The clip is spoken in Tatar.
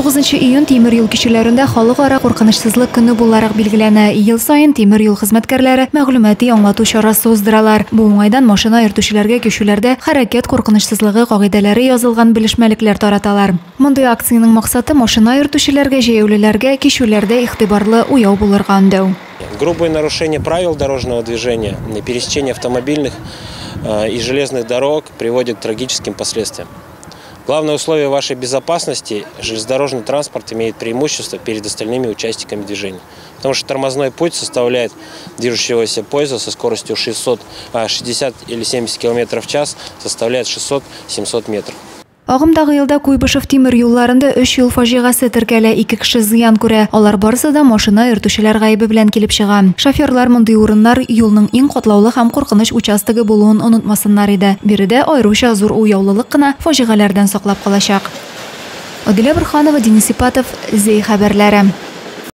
19 июнь тимир юл кишиләрендә халыкара куркынычсызлык көне буларак билгеләнә. Ел сайын тимир юл хезмәткәрләре мәгълүмати аңлату чарасы уздыралар. Бу уңайдан машина йөртүчеләргә кешеләрдә хәрәкәт куркынычсызлыгы кагыйдәләре язылган белешмәлекләр тараталар. Мондый акцияның максаты машина йөртүчеләргә, җәяүлеләргә кишүләрдә игътибарлы уяу булырга өндәү. Грубое нарушение правил дорожного движения, пересечение автомобильных и железных дорог приводит к трагическим последствиям. Главное условие вашей безопасности – железнодорожный транспорт имеет преимущество перед остальными участниками движения. Потому что тормозной путь составляет движущегося поезда со скоростью 60 или 70 км в час, составляет 600-700 метров. Агымдагы елда Куйбышев тимир юлларында 3 юл фаҗигасы теркәлә, 2 кеше зыян күрә. Алар барысы да машина йөртүчеләр гаебе белән килеп чыга. Шоферлар мондый урыннар юлның иң катлаулы һәм куркыныч участогы булуын онытмасыннар иде. Биредә аеруча зур уяулылык кына фаҗигаләрдән саклап калачак. Адилә Борханова, Денис Ипатов, Зей хәбәрләре.